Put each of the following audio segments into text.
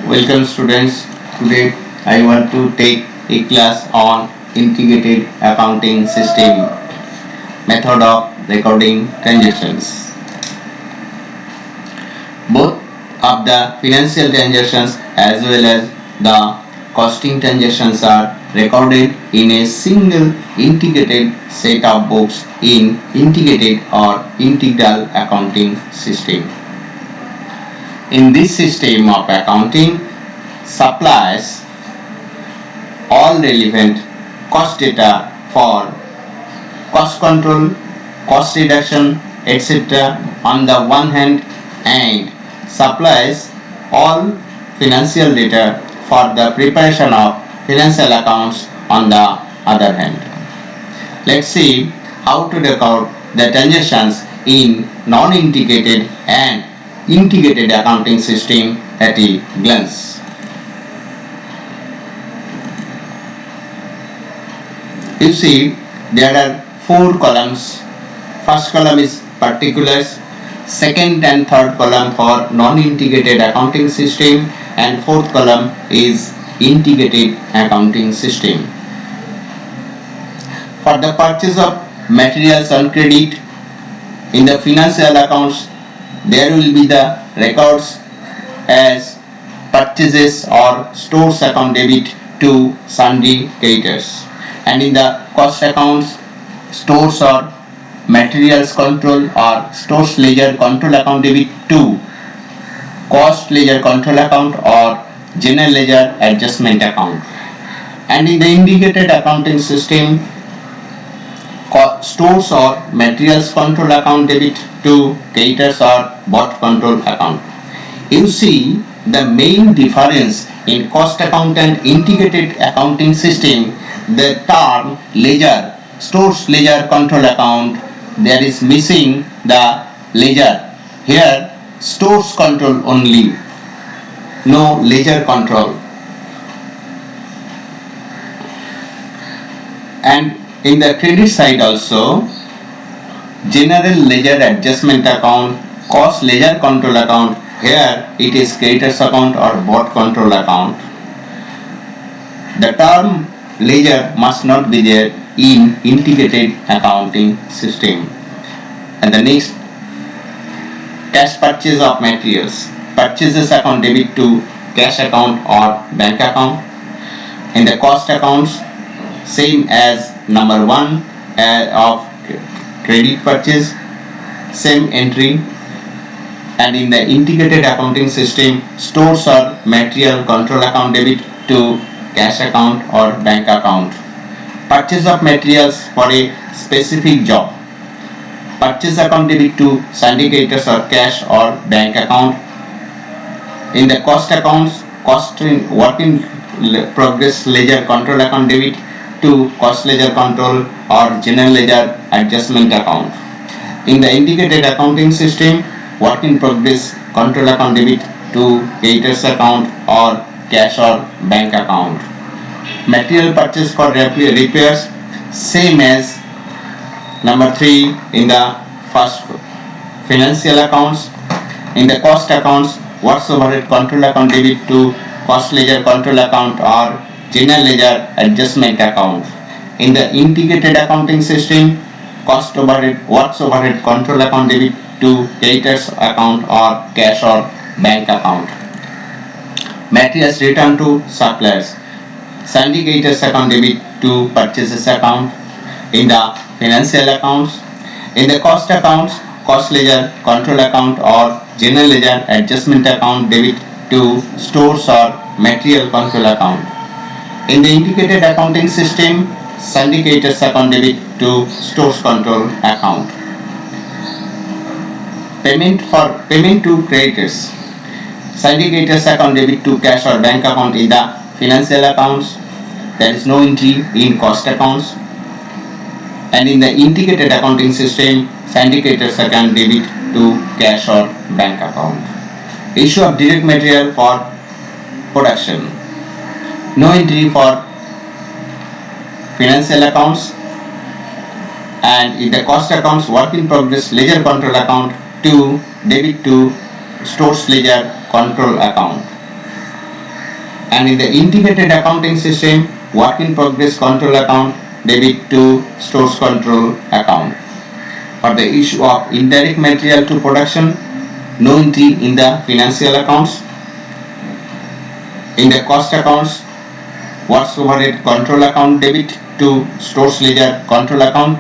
Welcome students. Today I want to take a class on integrated accounting system, method of recording transactions. Both of the financial transactions as well as the costing transactions are recorded in a single integrated set of books in integrated or integral accounting system. In this system of accounting, supplies all relevant cost data for cost control, cost reduction, etc. on the one hand, and supplies all financial data for the preparation of financial accounts on the other hand. Let's see how to record the transactions in non-integrated and integrated accounting system at a glance. You see, there are four columns. First column is particulars, second and third column for non-integrated accounting system, and fourth column is integrated accounting system. For the purchase of materials on credit in the financial accounts, there will be the records as purchases or stores account debit to sundry creditors, and in the cost accounts, stores or materials control or stores ledger control account debit to cost ledger control account or general ledger adjustment account, and in the integrated accounting system, stores or materials control account debit to creditors or bought control account. You see, the main difference in cost account and integrated accounting system, the term ledger, stores ledger control account, there is missing the ledger. Here stores control only, no ledger control. And in the credit side also, general ledger adjustment account, cost ledger control account, here it is creditors account or bought control account. The term ledger must not be there in integrated accounting system. And the next, cash purchase of materials, purchases account debit to cash account or bank account. In the cost accounts, same as number 1 of credit purchase, same entry. And in the integrated accounting system, stores or material control account debit to cash account or bank account. Purchase of materials for a specific job, purchase account debit to syndicators or cash or bank account. In the cost accounts, cost in work in progress ledger control account debit to cost ledger control or general ledger adjustment account. In the integrated accounting system, work in progress control account debit to creditors account or cash or bank account. Material purchase for repairs, same as number 3 in the first financial accounts. In the cost accounts, works overhead control account debit to cost ledger control account or general ledger adjustment account. In the integrated accounting system, cost overhead, works overhead control account debit to creditors account or cash or bank account. Materials returned to suppliers, syndicators account debit to purchases account. In the financial accounts, in the cost accounts, cost ledger control account or general ledger adjustment account debit to stores or material control account. In the integrated accounting system, syndicators account debit to stores control account. Payment to creditors, syndicators account debit to cash or bank account. In the financial accounts, there is no entry in cost accounts, and in the integrated accounting system, syndicators account debit to cash or bank account. Issue of direct material for production, no entry for financial accounts, and in the cost accounts, work in progress ledger control account to debit to stores ledger control account. And in the integrated accounting system, work in progress control account debit to stores control account. For the issue of indirect material to production, no entry in the financial accounts. In the cost accounts, works overhead control account debit to stores ledger control account.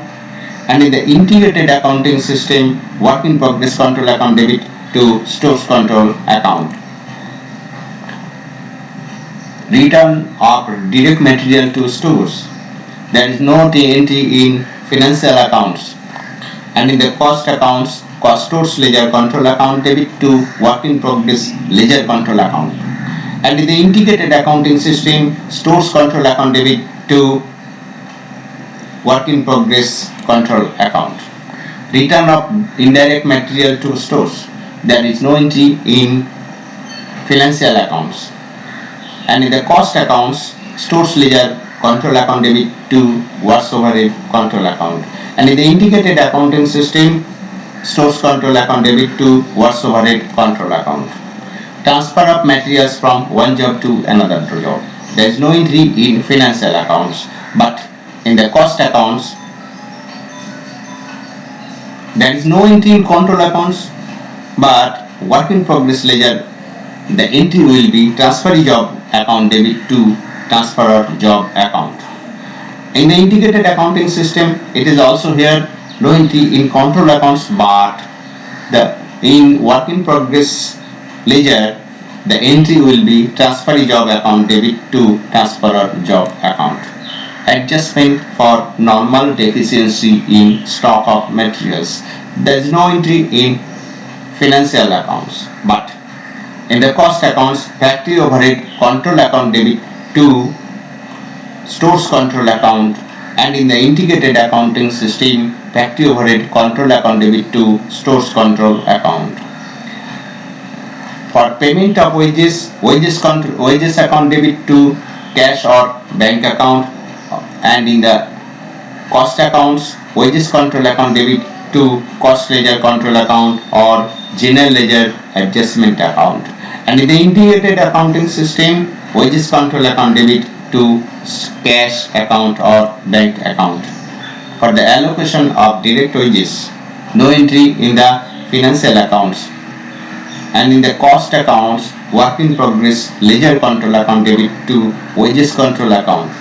And in the integrated accounting system, work in progress control account debit to stores control account. Return of direct material to stores. There is no entry in financial accounts. And in the cost accounts, cost stores ledger control account debit to work in progress ledger control account. And in the integrated accounting system, stores control account debit to work in progress control account. Return of indirect material to stores. There is no entry in financial accounts. And in the cost accounts, stores ledger control account debit to works overhead control account. And in the integrated accounting system, stores control account debit to works overhead control account. Transfer of materials from one job to another job. There is no entry in financial accounts, but in the cost accounts, there is no entry in control accounts, but work in progress ledger, the entry will be transfer job account debit to transfer job account. In the integrated accounting system, it is also here no entry in control accounts, but in work in progress ledger, the entry will be transfer job account debit to transfer job account. Adjustment for normal deficiency in stock of materials. There is no entry in financial accounts, but in the cost accounts, factory overhead control account debit to stores control account, and in the integrated accounting system, factory overhead control account debit to stores control account. For payment of wages, wages account debit to cash or bank account, and in the cost accounts, wages control account debit to cost ledger control account or general ledger adjustment account. And in the integrated accounting system, wages control account debit to cash account or bank account. For the allocation of direct wages, no entry in the financial accounts. And in the cost accounts, work in progress ledger control account debit to wages control account.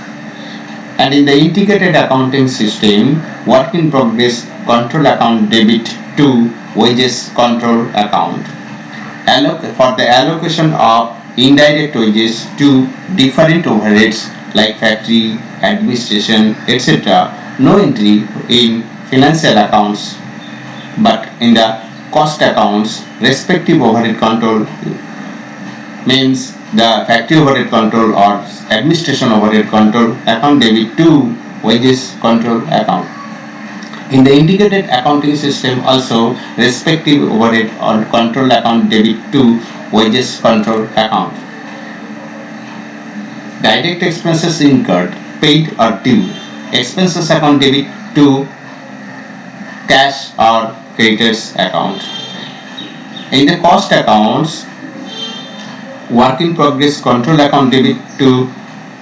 And in the integrated accounting system, work in progress control account debit to wages control account. For the allocation of indirect wages to different overheads like factory, administration, etc., no entry in financial accounts, but in the cost accounts, respective overhead control means the factory overhead control or administration overhead control account debit to wages control account. In the integrated accounting system also, respective overhead or control account debit to wages control account. Direct expenses incurred, paid or due. Expenses account debit to cash or creditors account. In the cost accounts, work in progress control account debit to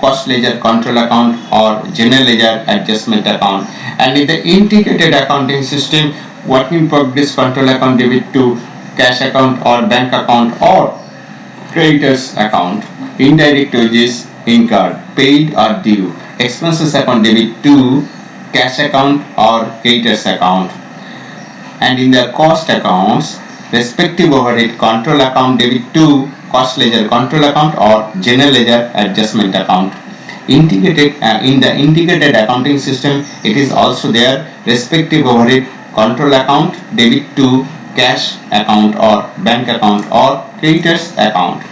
cost ledger control account or general ledger adjustment account. And in the integrated accounting system, work in progress control account debit to cash account or bank account or creditors account. Indirect wages incurred, paid or due. Expenses account debit to cash account or creditors account. And in the cost accounts, respective overhead control account debit to cost ledger control account or general ledger adjustment account. In the integrated accounting system, it is also there respective overhead control account debit to cash account or bank account or creditors account.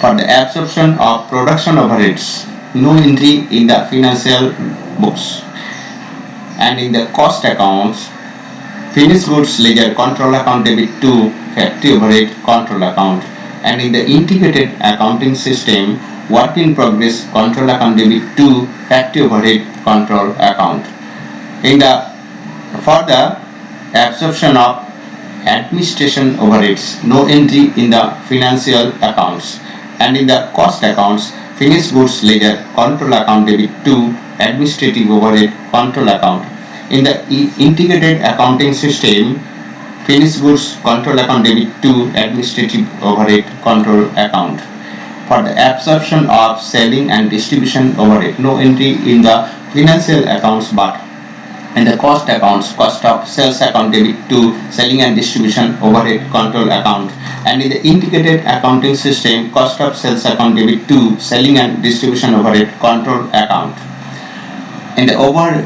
For the absorption of production overheads, no entry in the financial books. And in the cost accounts, finished goods ledger control account debit to factory overhead control account. And in the integrated accounting system, work in progress control account debit to factory overhead control account. For the absorption of administration overheads, no entry in the financial accounts. And in the cost accounts, finished goods ledger control account debit to administrative overhead control account. In the integrated accounting system, finished goods control account debit to administrative overhead control account. For the absorption of selling and distribution overhead, no entry in the financial accounts, but in the cost accounts, cost of sales account debit to selling and distribution overhead control account. And in the integrated accounting system, cost of sales account debit to selling and distribution overhead control account. In the over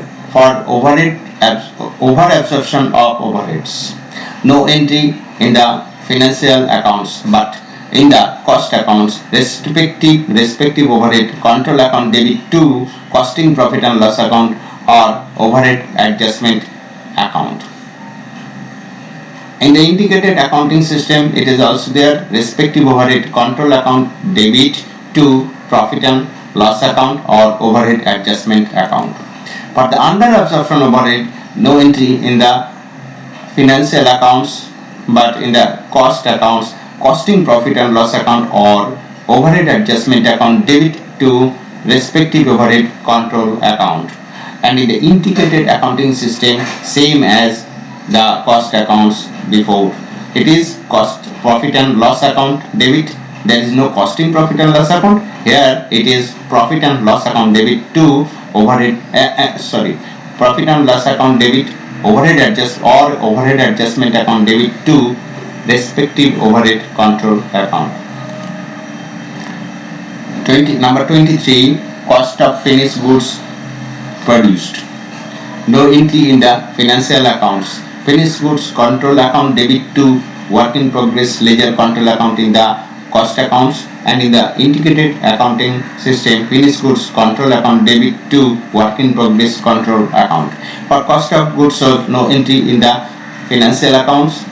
absorption of overheads, no entry in the financial accounts, but in the cost accounts, respective overhead control account debit to costing profit and loss account or overhead adjustment account. In the integrated accounting system, it is also there, respective overhead control account debit to profit and loss account or overhead adjustment account. For the under absorption overhead, no entry in the financial accounts, but in the cost accounts, costing profit and loss account or overhead adjustment account debit to respective overhead control account. And in the integrated accounting system, same as the cost accounts before, it is cost profit and loss account debit. There is no costing profit and loss account. Here it is profit and loss account debit to overhead profit and loss account debit overhead adjustment account debit to respective overhead control account. Number 23, cost of finished goods produced. No entry in the financial accounts. Finished goods control account debit to work in progress ledger control account in the cost accounts. And in the integrated accounting system, finished goods control account debit to work in progress control account. For cost of goods sold, no entry in the financial accounts,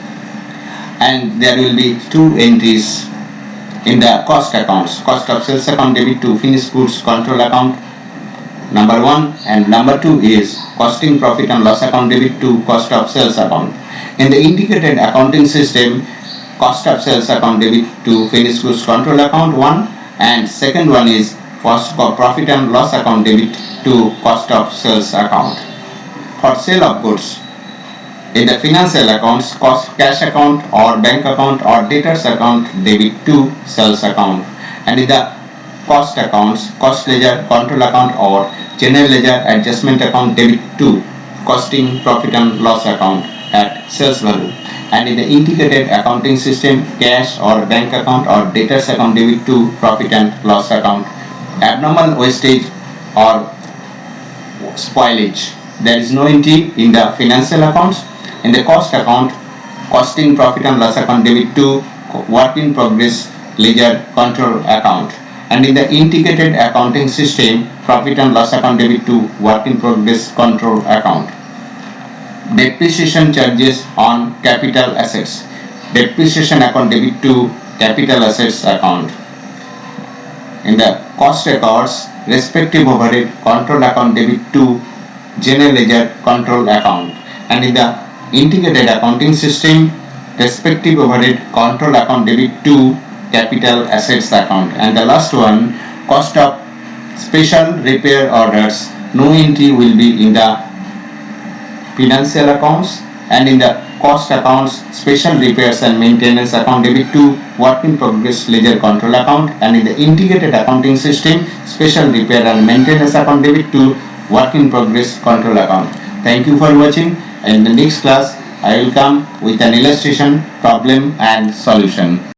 and there will be two entries in the cost accounts. Cost of sales account debit to finished goods control account, number 1, and number 2 is costing profit and loss account debit to cost of sales account. In the integrated accounting system, cost of sales account debit to finished goods control account 1, and second one is cost of profit and loss account debit to cost of sales account. For sale of goods, in the financial accounts, cash account or bank account or debtors account debit to sales account. And in the cost accounts, cost ledger control account or general ledger adjustment account debit to costing profit and loss account at sales value. And in the integrated accounting system, cash or bank account or debtors account debit to profit and loss account. Abnormal wastage or spoilage, there is no entry in the financial accounts. In the cost account, costing profit and loss account debit to work in progress ledger control account. And in the integrated accounting system, profit and loss account debit to work in progress control account. Depreciation charges on capital assets, depreciation account debit to capital assets account. In the cost accounts, respective overhead control account debit to general ledger control account. And in the integrated accounting system, respective overhead control account debit to capital assets account. And the last one, cost of special repair orders, no entry will be in the financial accounts. And in the cost accounts, special repairs and maintenance account debit to work in progress ledger control account. And in the integrated accounting system, special repair and maintenance account debit to work in progress control account. Thank you for watching. In the next class, I will come with an illustration, problem and solution.